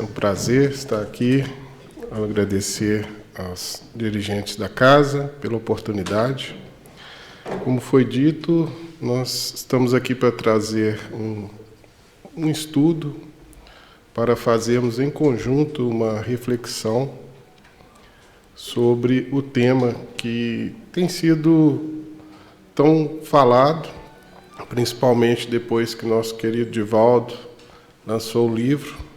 É um prazer estar aqui, agradecer aos dirigentes da casa pela oportunidade. Como foi dito, nós estamos aqui para trazer um estudo, para fazermos em conjunto uma reflexão sobre o tema que tem sido tão falado, principalmente depois que nosso querido Divaldo lançou o livro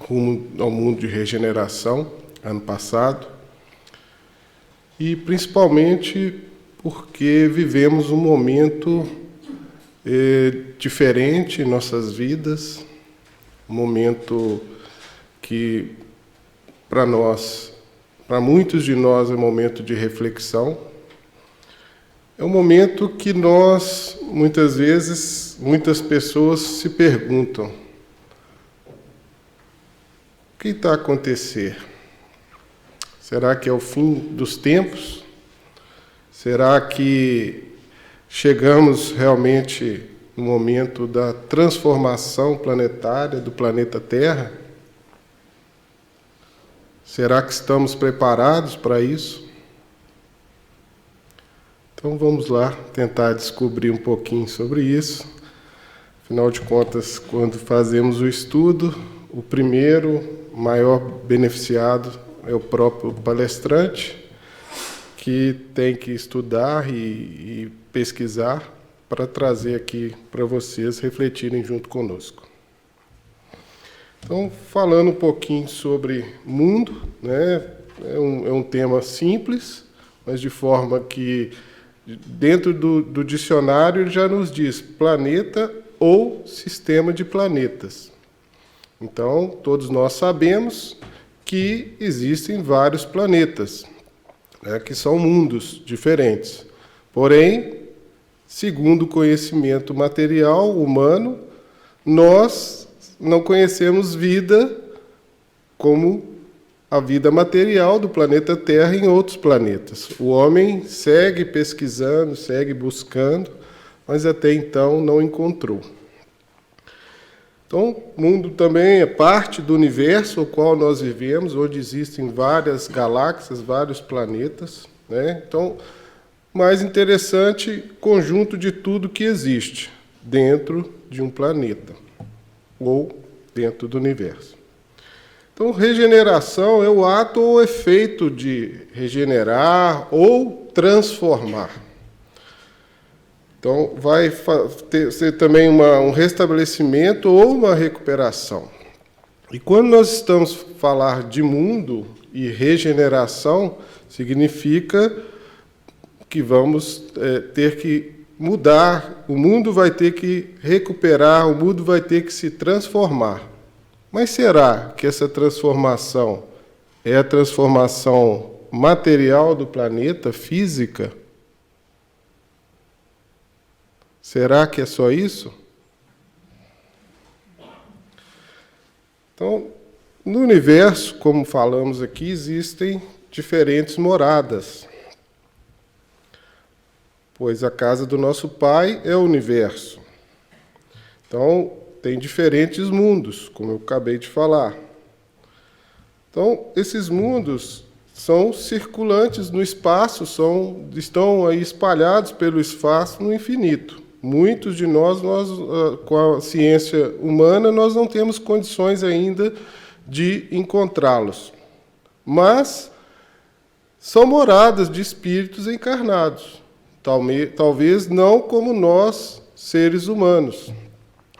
Rumo ao Mundo de Regeneração, ano passado, e principalmente porque vivemos um momento diferente em nossas vidas, um momento que, para muitos de nós, é um momento de reflexão. É um momento que nós, muitas vezes, muitas pessoas se perguntam: o que está a acontecer? Será que é o fim dos tempos? Será que chegamos realmente no momento da transformação planetária do planeta Terra? Será que estamos preparados para isso? Então vamos lá tentar descobrir um pouquinho sobre isso. Afinal de contas, quando fazemos o estudo, o primeiro maior beneficiado é o próprio palestrante, que tem que estudar e pesquisar para trazer aqui para vocês refletirem junto conosco. Então, falando um pouquinho sobre mundo, né, é um tema simples, mas de forma que, dentro do dicionário, ele já nos diz planeta ou sistema de planetas. Então, todos nós sabemos que existem vários planetas, né, que são mundos diferentes. Porém, segundo o conhecimento material humano, nós não conhecemos vida como a vida material do planeta Terra em outros planetas. O homem segue pesquisando, segue buscando, mas até então não encontrou. Então, o mundo também é parte do universo ao qual nós vivemos, onde existem várias galáxias, vários planetas, né? Então, mais interessante, conjunto de tudo que existe dentro de um planeta ou dentro do universo. Então, regeneração é o ato ou efeito de regenerar ou transformar. Então, vai ser também um restabelecimento ou uma recuperação. E quando nós estamos a falar de mundo e regeneração, significa que vamos ter que mudar, o mundo vai ter que recuperar, o mundo vai ter que se transformar. Mas será que essa transformação é a transformação material do planeta, física? Será que é só isso? Então, no universo, como falamos aqui, existem diferentes moradas, pois a casa do nosso Pai é o universo. Então, tem diferentes mundos, como eu acabei de falar. Então, esses mundos são circulantes no espaço, estão aí espalhados pelo espaço no infinito. Muitos de nós, com a ciência humana, nós não temos condições ainda de encontrá-los. Mas são moradas de espíritos encarnados. Talvez não como nós, seres humanos,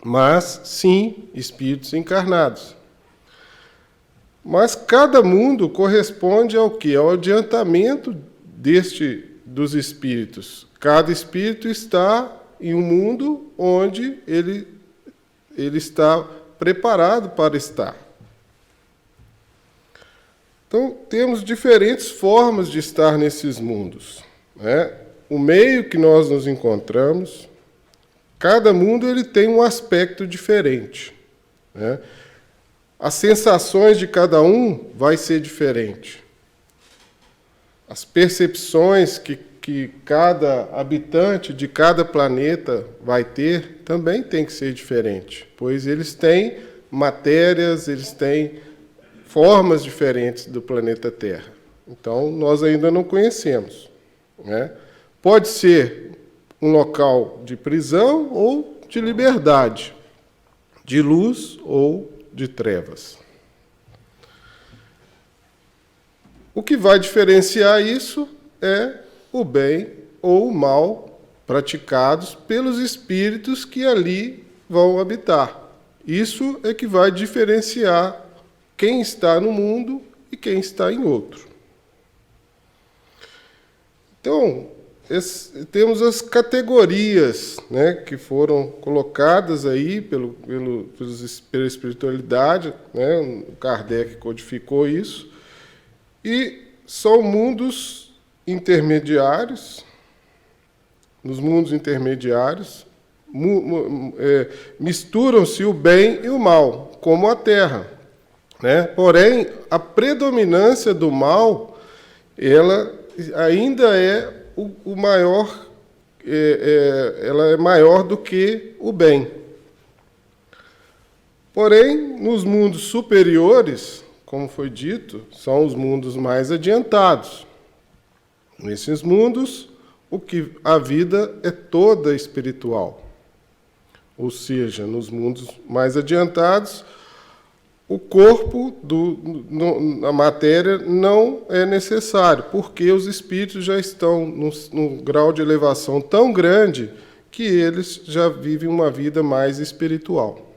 mas sim espíritos encarnados. Mas cada mundo corresponde ao quê? Ao adiantamento dos espíritos. Cada espírito está em um mundo onde ele está preparado para estar. Então, temos diferentes formas de estar nesses mundos, né? O meio que nós nos encontramos, cada mundo ele tem um aspecto diferente, né? As sensações de cada um vai ser diferente. As percepções que cada habitante de cada planeta vai ter também tem que ser diferente, pois eles têm matérias, eles têm formas diferentes do planeta Terra. Então, nós ainda não conhecemos, né? Pode ser um local de prisão ou de liberdade, de luz ou de trevas. O que vai diferenciar isso é o bem ou o mal praticados pelos espíritos que ali vão habitar. Isso é que vai diferenciar quem está no mundo e quem está em outro. Então, temos as categorias, né, que foram colocadas aí pela espiritualidade, né, o Kardec codificou isso, e são mundos intermediários. Nos mundos intermediários, misturam-se o bem e o mal, como a Terra, né? Porém, a predominância do mal, ela ainda é o maior, ela é maior do que o bem. Porém, nos mundos superiores, como foi dito, são os mundos mais adiantados. Nesses mundos, a vida é toda espiritual. Ou seja, nos mundos mais adiantados, o corpo, a matéria, não é necessário, porque os espíritos já estão num grau de elevação tão grande que eles já vivem uma vida mais espiritual.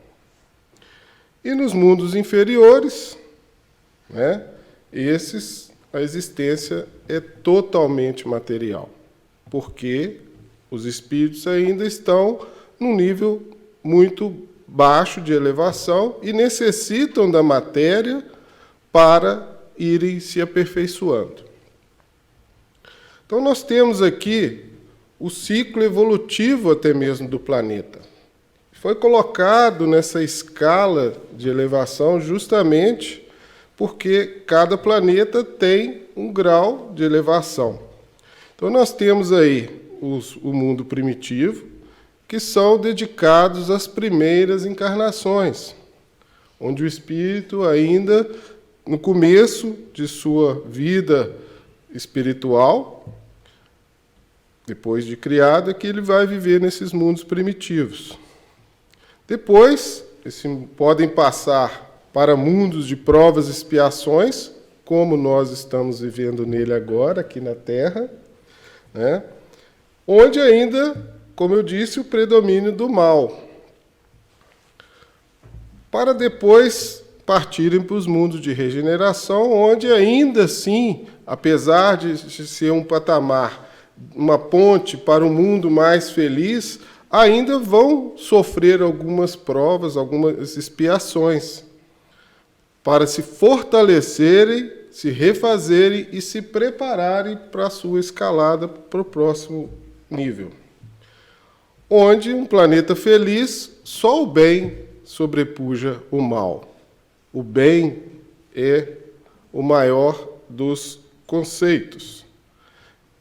E nos mundos inferiores, né, a existência é totalmente material, porque os espíritos ainda estão num nível muito baixo de elevação e necessitam da matéria para irem se aperfeiçoando. Então, nós temos aqui o ciclo evolutivo até mesmo do planeta. Foi colocado nessa escala de elevação justamente porque cada planeta tem um grau de elevação. Então, nós temos aí o mundo primitivo, que são dedicados às primeiras encarnações, onde o espírito ainda, no começo de sua vida espiritual, depois de criado, é que ele vai viver nesses mundos primitivos. Depois, podem passar para mundos de provas e expiações, como nós estamos vivendo nele agora, aqui na Terra, né? Onde ainda, como eu disse, o predomínio do mal, para depois partirem para os mundos de regeneração, onde ainda assim, apesar de ser um patamar, uma ponte para um mundo mais feliz, ainda vão sofrer algumas provas, algumas expiações, para se fortalecerem, se refazerem e se prepararem para a sua escalada para o próximo nível. Onde um planeta feliz, só o bem sobrepuja o mal. O bem é o maior dos conceitos,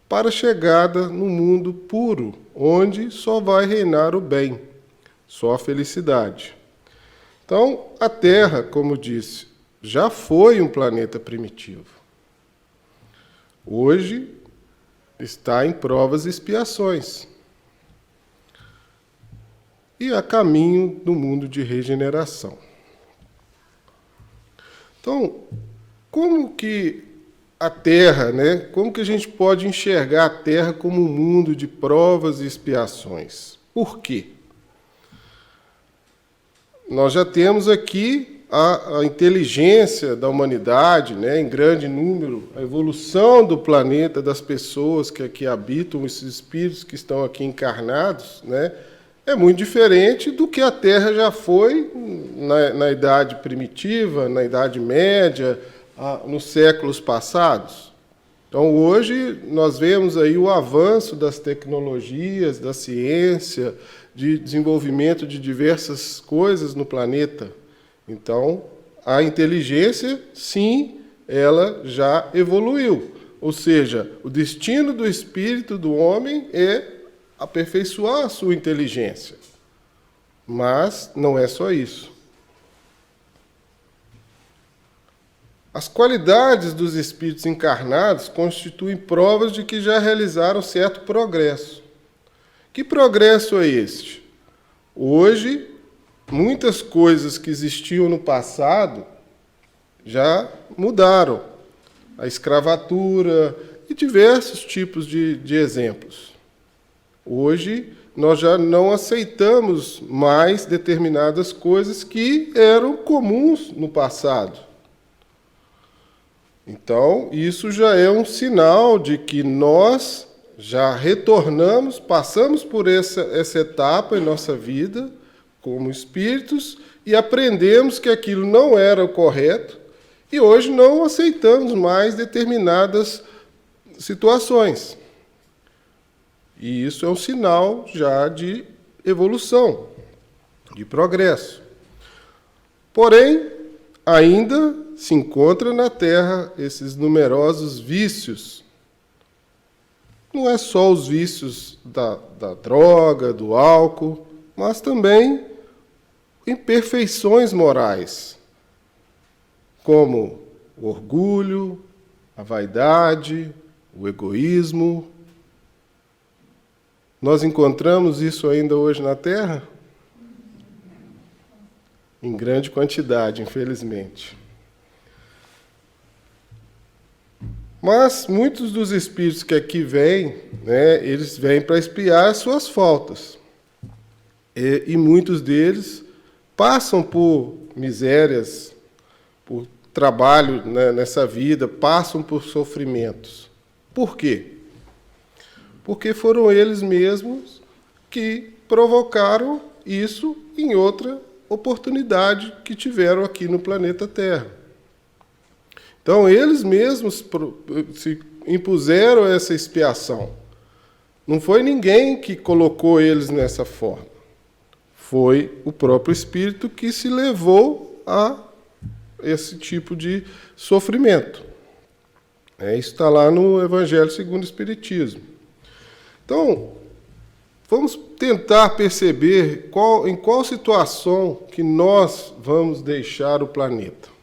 para a chegada no mundo puro, onde só vai reinar o bem, só a felicidade. Então, a Terra, como disse, já foi um planeta primitivo. Hoje está em provas e expiações. E a caminho do mundo de regeneração. Então, como que a Terra, né? Como que a gente pode enxergar a Terra como um mundo de provas e expiações? Por quê? Nós já temos aqui a inteligência da humanidade, né, em grande número, a evolução do planeta, das pessoas que aqui habitam, esses espíritos que estão aqui encarnados, né, é muito diferente do que a Terra já foi na Idade Primitiva, na Idade Média, nos séculos passados. Então, hoje, nós vemos aí o avanço das tecnologias, da ciência, de desenvolvimento de diversas coisas no planeta. Então, a inteligência, sim, ela já evoluiu. Ou seja, o destino do espírito do homem é aperfeiçoar a sua inteligência. Mas não é só isso. As qualidades dos espíritos encarnados constituem provas de que já realizaram certo progresso. Que progresso é este? Hoje, muitas coisas que existiam no passado já mudaram. A escravatura e diversos tipos de exemplos. Hoje, nós já não aceitamos mais determinadas coisas que eram comuns no passado. Então, isso já é um sinal de que nós já retornamos, passamos por essa etapa em nossa vida, como espíritos, e aprendemos que aquilo não era o correto, e hoje não aceitamos mais determinadas situações. E isso é um sinal já de evolução, de progresso. Porém, ainda se encontra na Terra esses numerosos vícios. Não é só os vícios da droga, do álcool, mas também imperfeições morais, como o orgulho, a vaidade, o egoísmo. Nós encontramos isso ainda hoje na Terra? Em grande quantidade, infelizmente. Mas muitos dos espíritos que aqui vêm, eles vêm para expiar as suas faltas. E muitos deles passam por misérias, por trabalho, nessa vida, passam por sofrimentos. Por quê? Porque foram eles mesmos que provocaram isso em outra oportunidade que tiveram aqui no planeta Terra. Então, eles mesmos se impuseram essa expiação. Não foi ninguém que colocou eles nessa forma. Foi o próprio Espírito que se levou a esse tipo de sofrimento. Isso está lá no Evangelho segundo o Espiritismo. Então, vamos tentar perceber em qual situação que nós vamos deixar o planeta.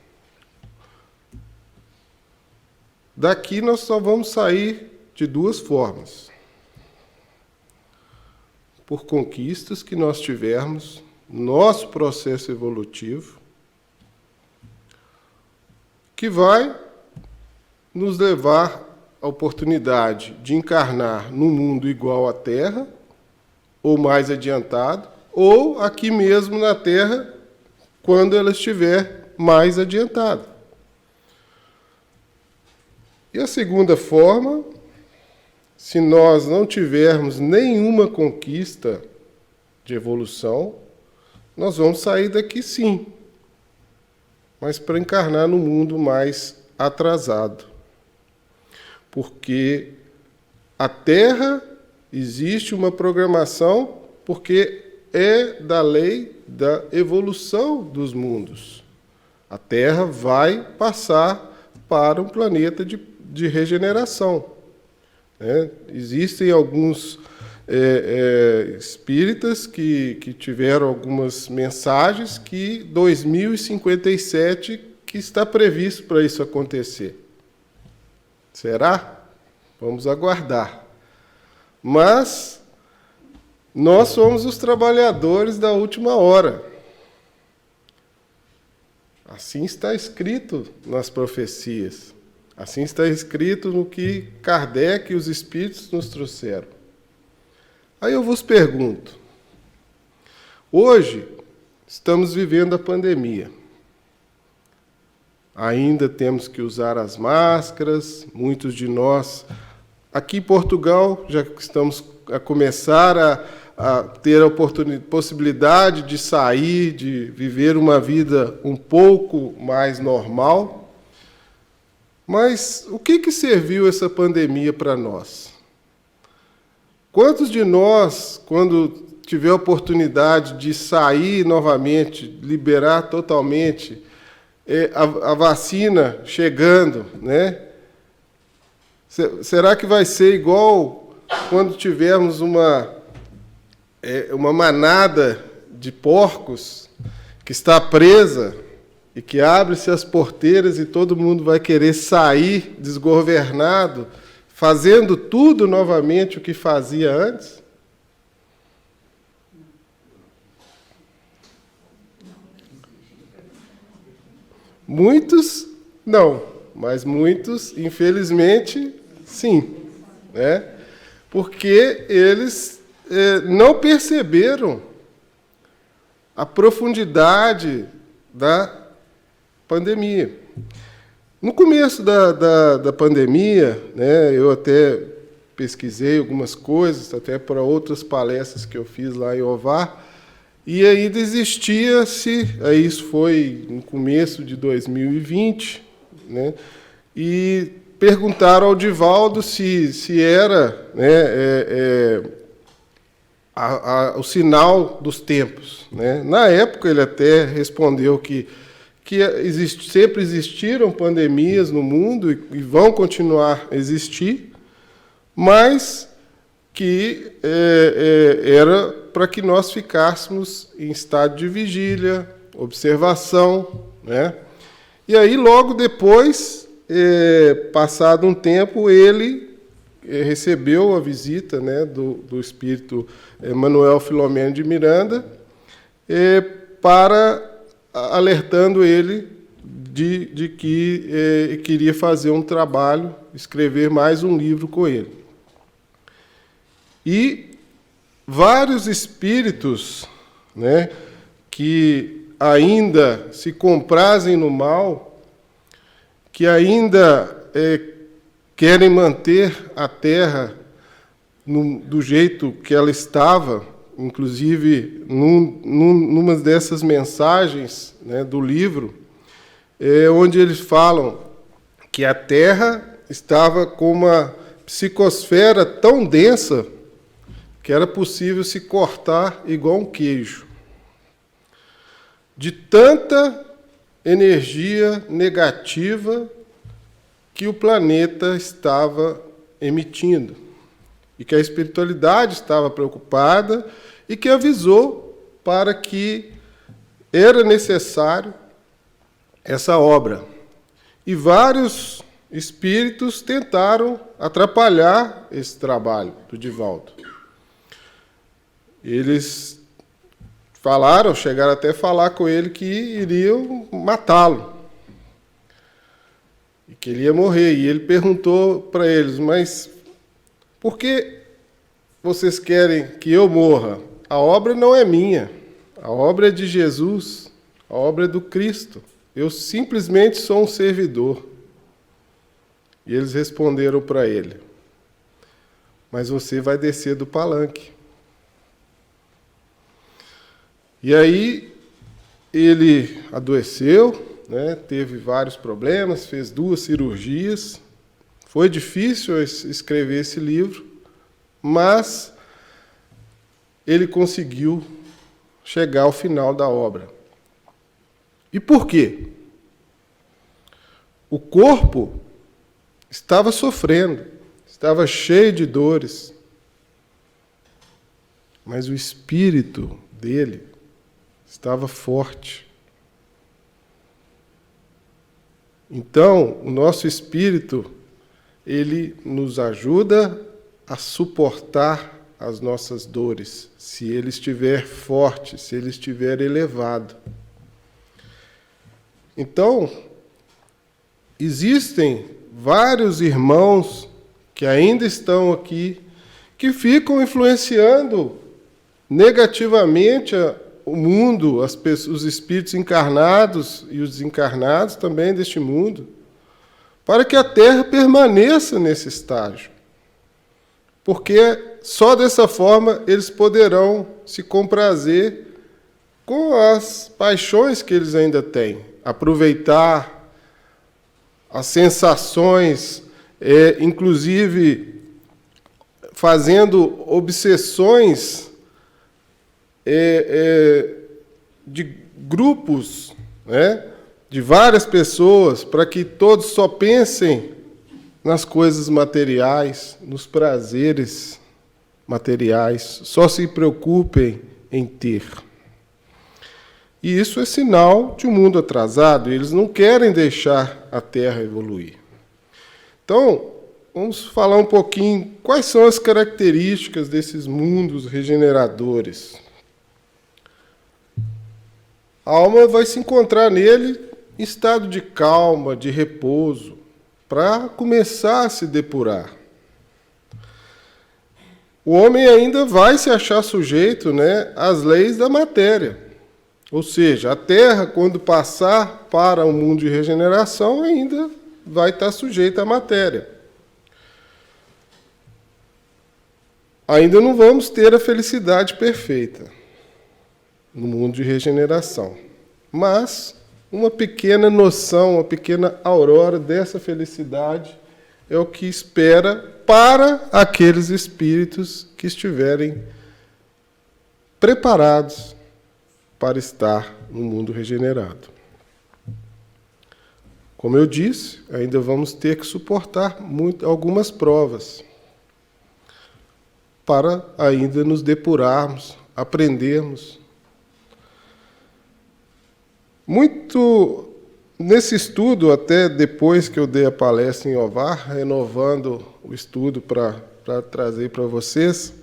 Daqui nós só vamos sair de duas formas. Por conquistas que nós tivermos, nosso processo evolutivo, que vai nos levar à oportunidade de encarnar num mundo igual à Terra, ou mais adiantado, ou aqui mesmo na Terra, quando ela estiver mais adiantada. E a segunda forma, se nós não tivermos nenhuma conquista de evolução, nós vamos sair daqui sim, mas para encarnar no mundo mais atrasado. Porque a Terra existe uma programação, porque é da lei da evolução dos mundos. A Terra vai passar para um planeta de regeneração. Existem alguns espíritas que tiveram algumas mensagens que 2057 que está previsto para isso acontecer. Será? Vamos aguardar. Mas nós somos os trabalhadores da última hora. Assim está escrito nas profecias. Assim está escrito no que Kardec e os espíritos nos trouxeram. Aí eu vos pergunto, hoje estamos vivendo a pandemia. Ainda temos que usar as máscaras, muitos de nós, aqui em Portugal, já estamos a começar a ter a possibilidade de sair, de viver uma vida um pouco mais normal. Mas o que serviu essa pandemia para nós? Quantos de nós, quando tiver a oportunidade de sair novamente, liberar totalmente, a vacina chegando, Será que vai ser igual quando tivermos uma manada de porcos que está presa e que abre-se as porteiras e todo mundo vai querer sair desgovernado, fazendo tudo novamente o que fazia antes? Muitos não, mas muitos, infelizmente, sim, né? Porque eles não perceberam a profundidade da pandemia. No começo da pandemia, né, eu até pesquisei algumas coisas, até para outras palestras que eu fiz lá em Ovar, e ainda existia-se, aí isso foi no começo de 2020, né, e perguntaram ao Divaldo se era, né, o sinal dos tempos, né? Na época, ele até respondeu que sempre existiram pandemias no mundo e vão continuar a existir, mas que era para que nós ficássemos em estado de vigília, observação, né? E aí, logo depois, passado um tempo, ele recebeu a visita, né, do espírito Manuel Filomeno de Miranda, alertando ele de que queria fazer um trabalho, escrever mais um livro com ele. E vários espíritos, né, que ainda se comprazem no mal, que ainda querem manter a Terra do jeito que ela estava, inclusive numa dessas mensagens, né, do livro, onde eles falam que a Terra estava com uma psicosfera tão densa que era possível se cortar igual um queijo. De tanta energia negativa que o planeta estava emitindo. E que a espiritualidade estava preocupada e que avisou para que era necessário essa obra. E vários espíritos tentaram atrapalhar esse trabalho do Divaldo. Eles chegaram até a falar com ele que iriam matá-lo. E que ele ia morrer. E ele perguntou para eles, mas por que vocês querem que eu morra? A obra não é minha. A obra é de Jesus. A obra é do Cristo. Eu simplesmente sou um servidor. E eles responderam para ele, mas você vai descer do palanque. E aí ele adoeceu, né, teve vários problemas, fez 2 cirurgias. Foi difícil escrever esse livro, mas ele conseguiu chegar ao final da obra. E por quê? O corpo estava sofrendo, estava cheio de dores, mas o espírito dele estava forte. Então, o nosso espírito, ele nos ajuda a suportar as nossas dores, se ele estiver forte, se ele estiver elevado. Então, existem vários irmãos que ainda estão aqui, que ficam influenciando negativamente o mundo, os espíritos encarnados e os desencarnados também deste mundo, para que a Terra permaneça nesse estágio. Porque só dessa forma eles poderão se comprazer com as paixões que eles ainda têm, aproveitar as sensações, inclusive fazendo obsessões de grupos, né, de várias pessoas, para que todos só pensem nas coisas materiais, nos prazeres materiais, só se preocupem em ter. E isso é sinal de um mundo atrasado, e eles não querem deixar a Terra evoluir. Então, vamos falar um pouquinho quais são as características desses mundos regeneradores. A alma vai se encontrar nele em estado de calma, de repouso, para começar a se depurar. O homem ainda vai se achar sujeito, às leis da matéria. Ou seja, a Terra, quando passar para o mundo de regeneração, ainda vai estar sujeita à matéria. Ainda não vamos ter a felicidade perfeita no mundo de regeneração. Mas uma pequena noção, uma pequena aurora dessa felicidade é o que espera para aqueles espíritos que estiverem preparados para estar no mundo regenerado. Como eu disse, ainda vamos ter que suportar algumas provas para ainda nos depurarmos, aprendermos. Muito nesse estudo, até depois que eu dei a palestra em Ovar, renovando o estudo para trazer para vocês,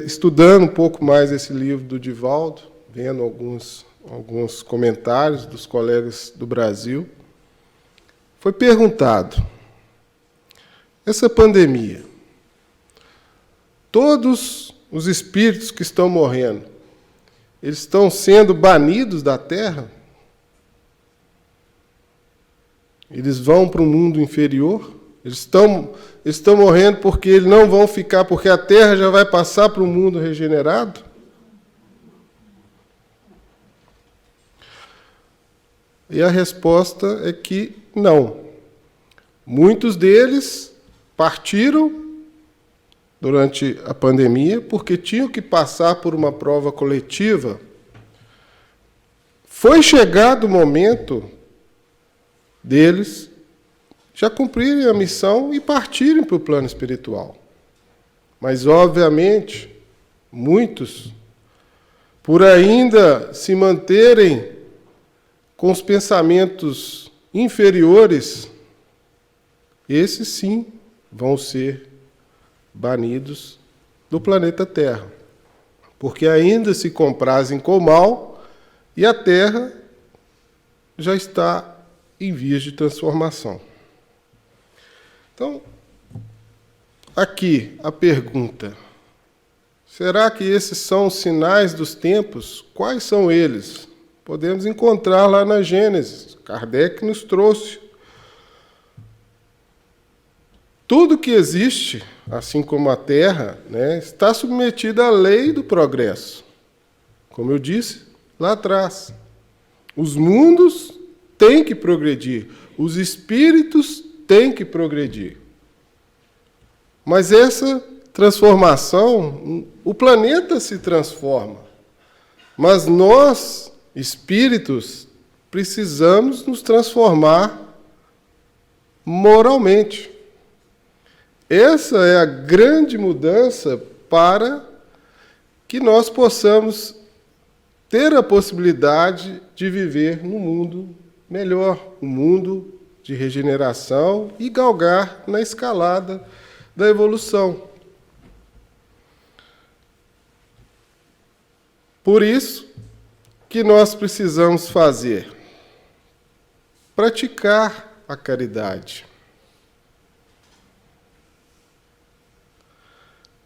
estudando um pouco mais esse livro do Divaldo, vendo alguns comentários dos colegas do Brasil, foi perguntado: essa pandemia, todos os espíritos que estão morrendo, eles estão sendo banidos da Terra? Eles vão para um mundo inferior? Eles estão morrendo porque eles não vão ficar, porque a Terra já vai passar para um mundo regenerado? E a resposta é que não. Muitos deles partiram durante a pandemia porque tinham que passar por uma prova coletiva. Foi chegado o momento deles já cumprirem a missão e partirem para o plano espiritual. Mas, obviamente, muitos, por ainda se manterem com os pensamentos inferiores, esses sim vão ser banidos do planeta Terra, porque ainda se comprazem com o mal e a Terra já está em vias de transformação. Então, aqui a pergunta: será que esses são os sinais dos tempos? Quais são eles? Podemos encontrar lá na Gênesis. Kardec nos trouxe. Tudo que existe, assim como a Terra, está submetido à lei do progresso. Como eu disse lá atrás, os mundos têm que progredir, os espíritos têm que progredir. Mas essa transformação, o planeta se transforma, mas nós, espíritos, precisamos nos transformar moralmente. Essa é a grande mudança para que nós possamos ter a possibilidade de viver num mundo melhor, um mundo de regeneração e galgar na escalada da evolução. Por isso que nós precisamos fazer? Praticar a caridade,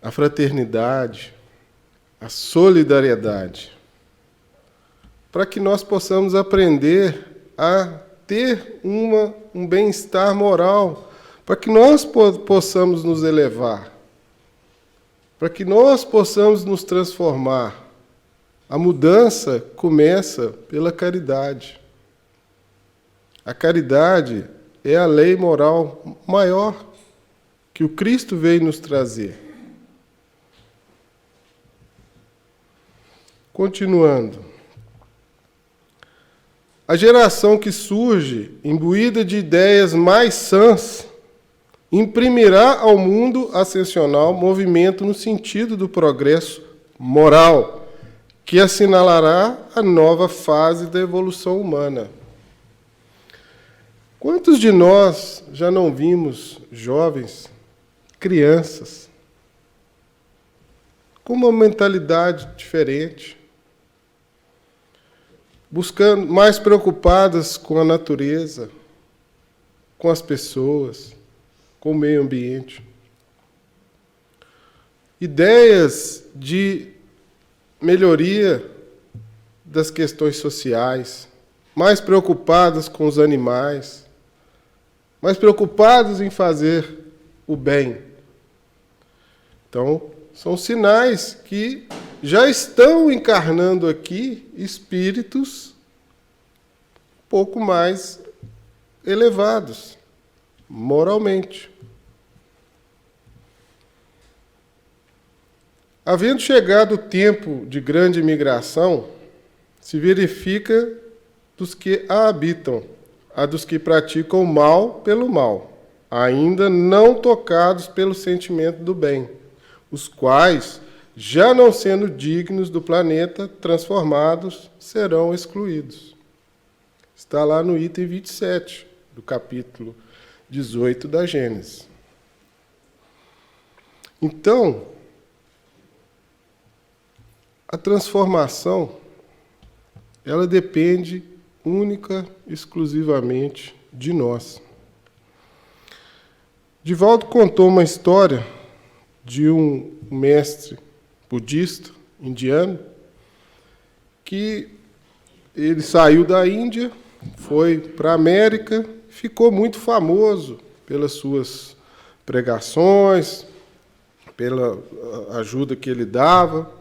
a fraternidade, a solidariedade, para que nós possamos aprender a ter um bem-estar moral, para que nós possamos nos elevar, para que nós possamos nos transformar. A mudança começa pela caridade. A caridade é a lei moral maior que o Cristo veio nos trazer. Continuando. A geração que surge, imbuída de ideias mais sãs, imprimirá ao mundo ascensional movimento no sentido do progresso moral, que assinalará a nova fase da evolução humana. Quantos de nós já não vimos jovens, crianças, com uma mentalidade diferente, buscando, mais preocupadas com a natureza, com as pessoas, com o meio ambiente? Ideias de melhoria das questões sociais, mais preocupadas com os animais, mais preocupadas em fazer o bem. Então, são sinais que já estão encarnando aqui espíritos um pouco mais elevados, moralmente. Havendo chegado o tempo de grande migração, se verifica dos que a habitam, a dos que praticam o mal pelo mal, ainda não tocados pelo sentimento do bem, os quais, já não sendo dignos do planeta, transformados, serão excluídos. Está lá no item 27 do capítulo 18 da Gênesis. Então, a transformação, ela depende única, exclusivamente de nós. Divaldo contou uma história de um mestre budista indiano que ele saiu da Índia, foi para a América, ficou muito famoso pelas suas pregações, pela ajuda que ele dava,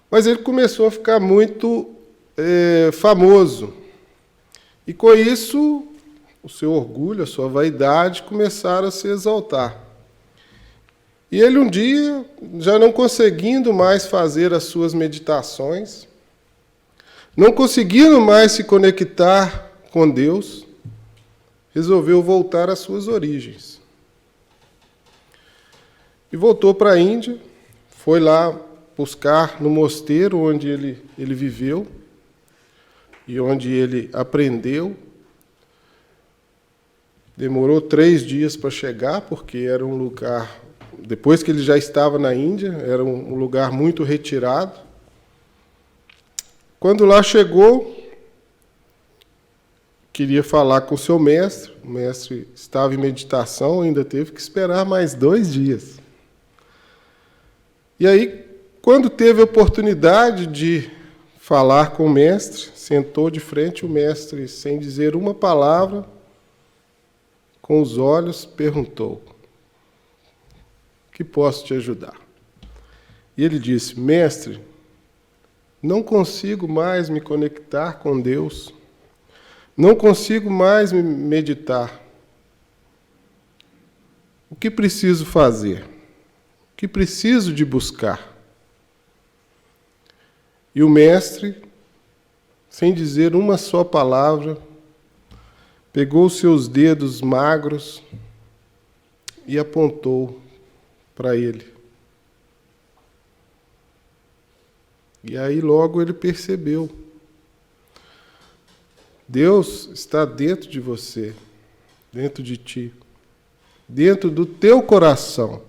mas ele começou a ficar muito famoso. E com isso, o seu orgulho, a sua vaidade começaram a se exaltar. E ele um dia, já não conseguindo mais fazer as suas meditações, não conseguindo mais se conectar com Deus, resolveu voltar às suas origens. E voltou para a Índia, foi lá buscar no mosteiro onde ele viveu e onde ele aprendeu. Demorou 3 dias para chegar, porque era um lugar, depois que ele já estava na Índia, era um lugar muito retirado. Quando lá chegou, queria falar com o seu mestre, o mestre estava em meditação, ainda teve que esperar mais 2 dias. E aí, quando teve a oportunidade de falar com o mestre, sentou de frente o mestre, sem dizer uma palavra, com os olhos, perguntou: que posso te ajudar? E ele disse: mestre, não consigo mais me conectar com Deus, não consigo mais me meditar. O que preciso fazer? O que preciso de buscar? E o mestre, sem dizer uma só palavra, pegou os seus dedos magros e apontou para ele. E aí logo ele percebeu: Deus está dentro de você, dentro de ti, dentro do teu coração.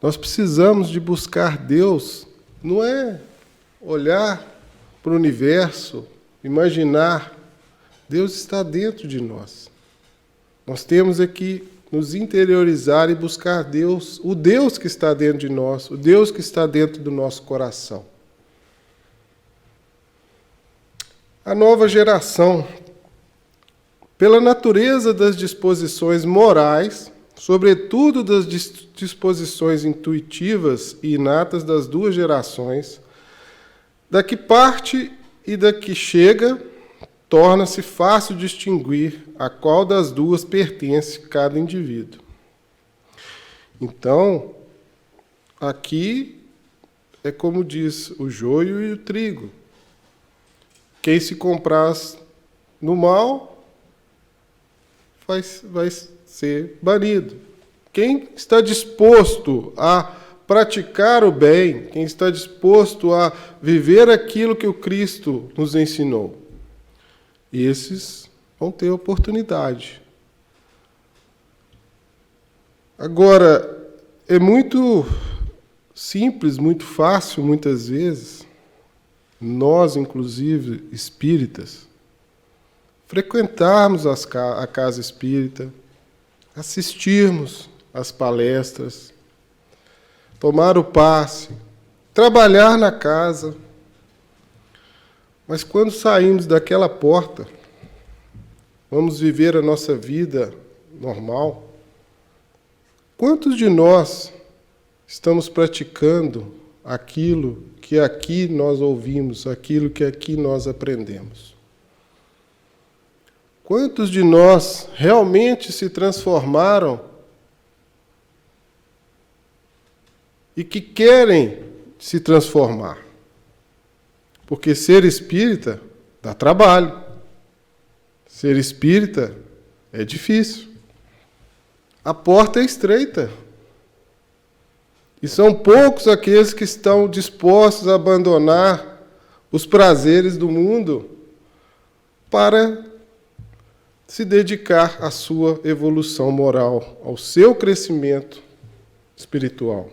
Nós precisamos de buscar Deus, não é olhar para o universo, imaginar. Deus está dentro de nós. Nós temos que nos interiorizar e buscar Deus, o Deus que está dentro de nós, o Deus que está dentro do nosso coração. A nova geração, pela natureza das disposições morais, sobretudo das disposições intuitivas e inatas das 2 gerações, da que parte e da que chega, torna-se fácil distinguir a qual das 2 pertence cada indivíduo. Então, aqui é como diz o joio e o trigo. Quem se compraz no mal vai ser banido. Quem está disposto a praticar o bem, quem está disposto a viver aquilo que o Cristo nos ensinou, esses vão ter oportunidade. Agora, é muito simples, muito fácil, muitas vezes, nós, inclusive espíritas, frequentarmos a casa espírita, assistirmos às palestras, tomar o passe, trabalhar na casa. Mas quando saímos daquela porta, vamos viver a nossa vida normal, quantos de nós estamos praticando aquilo que aqui nós ouvimos, aquilo que aqui nós aprendemos? Quantos de nós realmente se transformaram e que querem se transformar? Porque ser espírita dá trabalho. Ser espírita é difícil. A porta é estreita. E são poucos aqueles que estão dispostos a abandonar os prazeres do mundo para se dedicar à sua evolução moral, ao seu crescimento espiritual.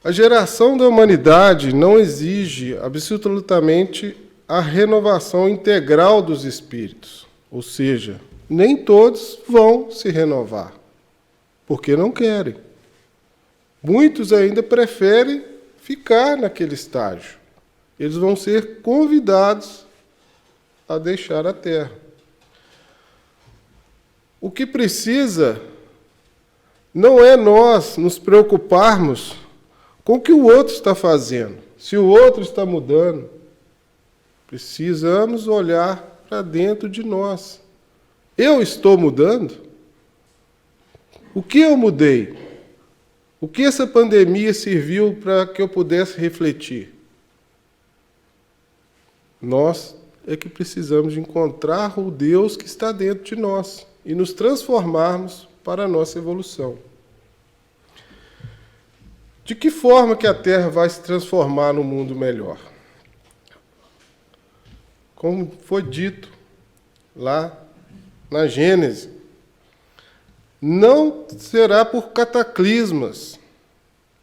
A geração da humanidade não exige absolutamente a renovação integral dos espíritos, ou seja, nem todos vão se renovar, porque não querem. Muitos ainda preferem ficar naquele estágio. Eles vão ser convidados a deixar a Terra. O que precisa não é nós nos preocuparmos com o que o outro está fazendo, se o outro está mudando. Precisamos olhar para dentro de nós. Eu estou mudando? O que eu mudei? O que essa pandemia serviu para que eu pudesse refletir? Nós é que precisamos de encontrar o Deus que está dentro de nós e nos transformarmos para a nossa evolução. De que forma que a Terra vai se transformar num mundo melhor? Como foi dito lá na Gênesis, não será por cataclismas.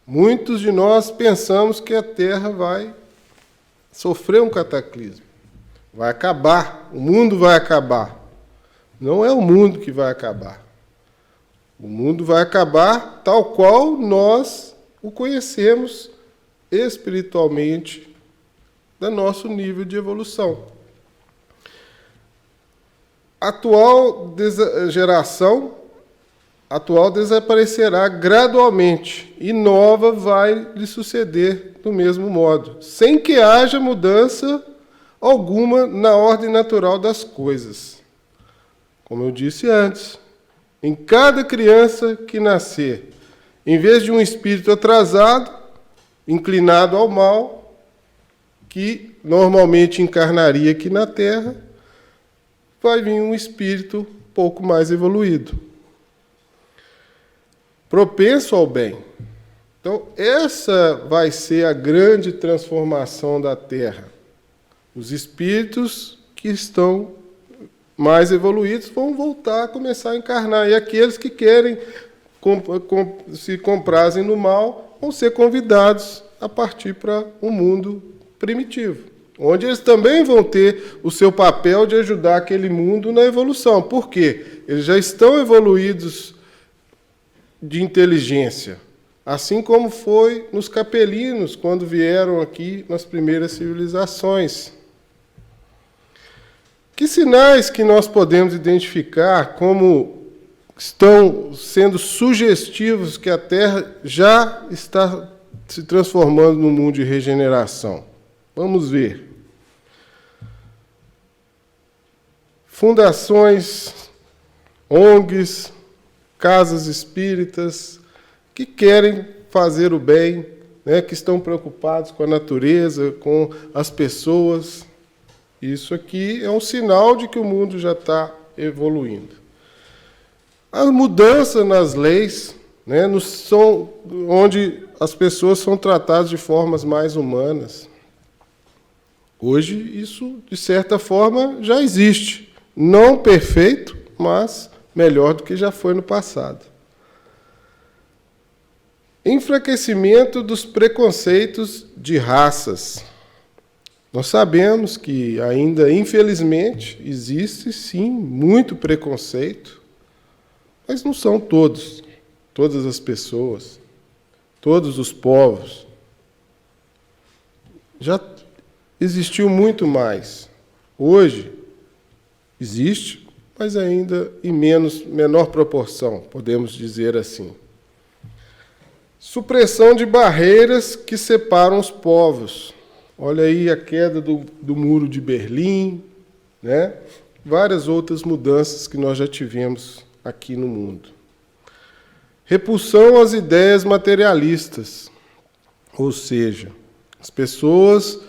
Muitos de nós pensamos que a Terra vai sofrer um cataclismo. Vai acabar, o mundo vai acabar. Não é o mundo que vai acabar. O mundo vai acabar tal qual nós o conhecemos espiritualmente, do nosso nível de evolução. A atual geração desaparecerá gradualmente e nova vai lhe suceder do mesmo modo, sem que haja mudança alguma na ordem natural das coisas. Como eu disse antes, em cada criança que nascer, em vez de um espírito atrasado, inclinado ao mal, que normalmente encarnaria aqui na Terra, vai vir um espírito pouco mais evoluído, propenso ao bem. Então, essa vai ser a grande transformação da Terra. Os espíritos que estão mais evoluídos vão voltar a começar a encarnar. E aqueles que querem se comprazem no mal vão ser convidados a partir para um mundo primitivo, onde eles também vão ter o seu papel de ajudar aquele mundo na evolução. Por quê? Eles já estão evoluídos de inteligência, assim como foi nos capelinos, quando vieram aqui nas primeiras civilizações. Que sinais que nós podemos identificar como estão sendo sugestivos que a Terra já está se transformando num mundo de regeneração? Vamos ver. Fundações, ONGs, casas espíritas, que querem fazer o bem, né, que estão preocupados com a natureza, com as pessoas. Isso aqui é um sinal de que o mundo já está evoluindo. A mudança nas leis, né, onde as pessoas são tratadas de formas mais humanas. Hoje, isso, de certa forma, já existe. Não perfeito, mas melhor do que já foi no passado. Enfraquecimento dos preconceitos de raças. Nós sabemos que ainda, infelizmente, existe, sim, muito preconceito, mas não são todas as pessoas, todos os povos. Já existiu muito mais. Hoje, existe, mas ainda em menor proporção, podemos dizer assim. Supressão de barreiras que separam os povos. Olha aí a queda do Muro de Berlim, né? Várias outras mudanças que nós já tivemos aqui no mundo. Repulsão às ideias materialistas, ou seja, as pessoas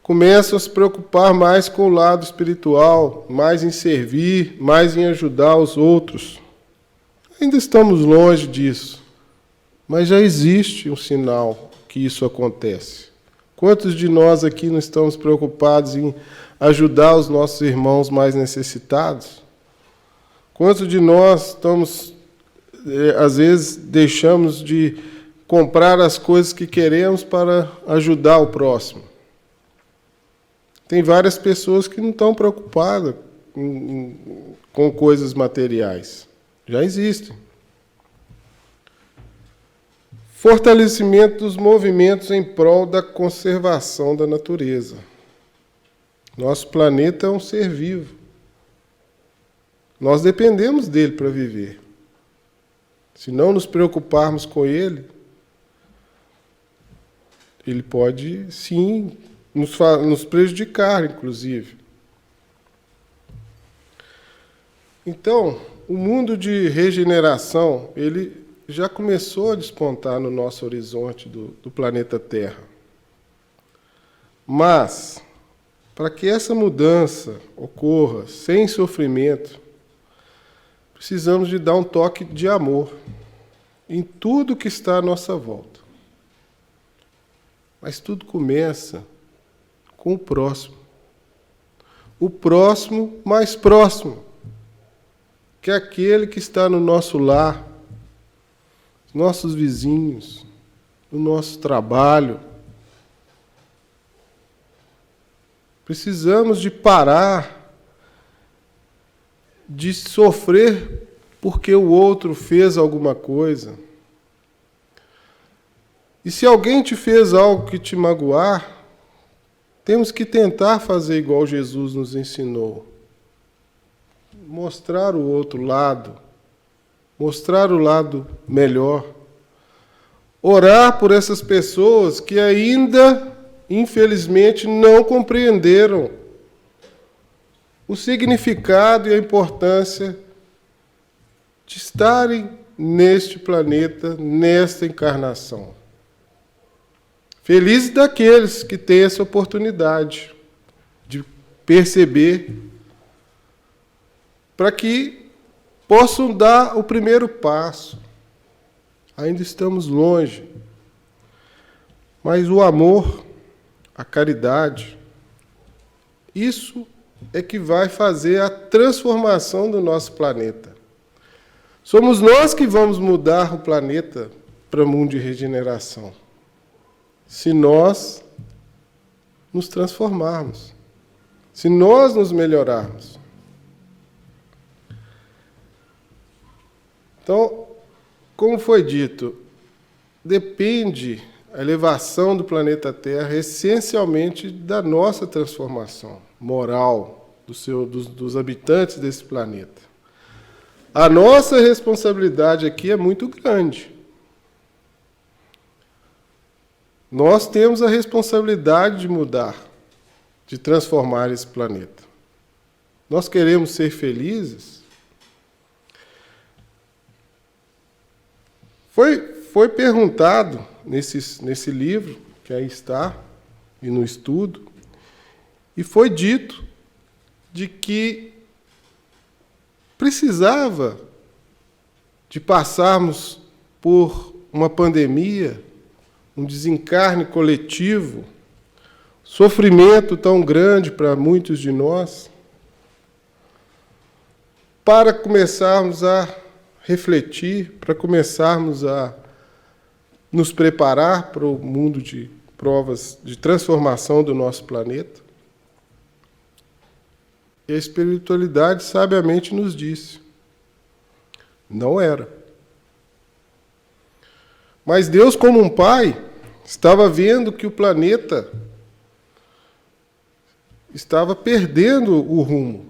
começam a se preocupar mais com o lado espiritual, mais em servir, mais em ajudar os outros. Ainda estamos longe disso, mas já existe um sinal que isso acontece. Quantos de nós aqui não estamos preocupados em ajudar os nossos irmãos mais necessitados? Quantos de nós estamos, às vezes, deixamos de comprar as coisas que queremos para ajudar o próximo? Tem várias pessoas que não estão preocupadas com coisas materiais. Já existem. Fortalecimento dos movimentos em prol da conservação da natureza. Nosso planeta é um ser vivo. Nós dependemos dele para viver. Se não nos preocuparmos com ele, ele pode, sim, nos prejudicar, inclusive. Então, o mundo de regeneração, ele já começou a despontar no nosso horizonte do planeta Terra. Mas, para que essa mudança ocorra sem sofrimento, precisamos de dar um toque de amor em tudo que está à nossa volta. Mas tudo começa com o próximo. O próximo mais próximo, que é aquele que está no nosso lar, nossos vizinhos, no nosso trabalho. Precisamos de parar de sofrer porque o outro fez alguma coisa. E se alguém te fez algo que te magoar, temos que tentar fazer igual Jesus nos ensinou. Mostrar o outro lado, mostrar o lado melhor. Orar por essas pessoas que ainda, infelizmente, não compreenderam o significado e a importância de estarem neste planeta, nesta encarnação. Felizes daqueles que têm essa oportunidade de perceber, para que possam dar o primeiro passo. Ainda estamos longe. Mas o amor, a caridade, isso é que vai fazer a transformação do nosso planeta. Somos nós que vamos mudar o planeta para um mundo de regeneração. Se nós nos transformarmos. Se nós nos melhorarmos. Então, como foi dito, depende a elevação do planeta Terra essencialmente da nossa transformação moral, dos habitantes desse planeta. A nossa responsabilidade aqui é muito grande. Nós temos a responsabilidade de mudar, de transformar esse planeta. Nós queremos ser felizes? Foi perguntado nesse livro, que aí está, e no estudo, e foi dito de que precisava de passarmos por uma pandemia, um desencarne coletivo, sofrimento tão grande para muitos de nós, para começarmos a refletir, para começarmos a nos preparar para o mundo de provas de transformação do nosso planeta. E a espiritualidade sabiamente nos disse: não era. Mas Deus, como um pai, estava vendo que o planeta estava perdendo o rumo.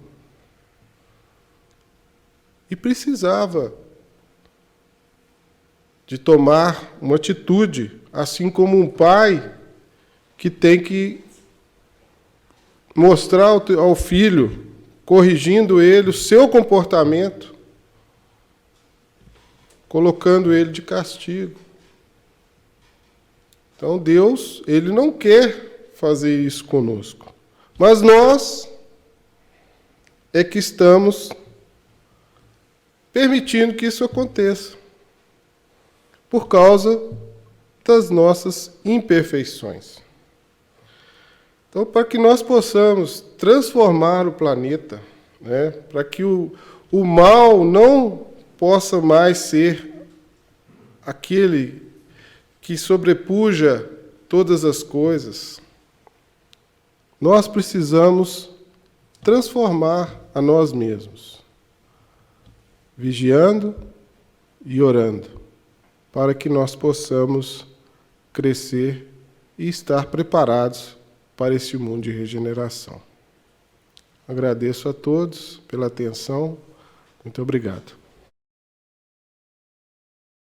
E precisava de tomar uma atitude, assim como um pai que tem que mostrar ao filho, corrigindo ele o seu comportamento, colocando ele de castigo. Então Deus, ele não quer fazer isso conosco. Mas nós é que estamos permitindo que isso aconteça, por causa das nossas imperfeições. Então, para que nós possamos transformar o planeta, né, para que o mal não possa mais ser aquele que sobrepuja todas as coisas, nós precisamos transformar a nós mesmos, vigiando e orando, para que nós possamos crescer e estar preparados para esse mundo de regeneração. Agradeço a todos pela atenção. Muito obrigado.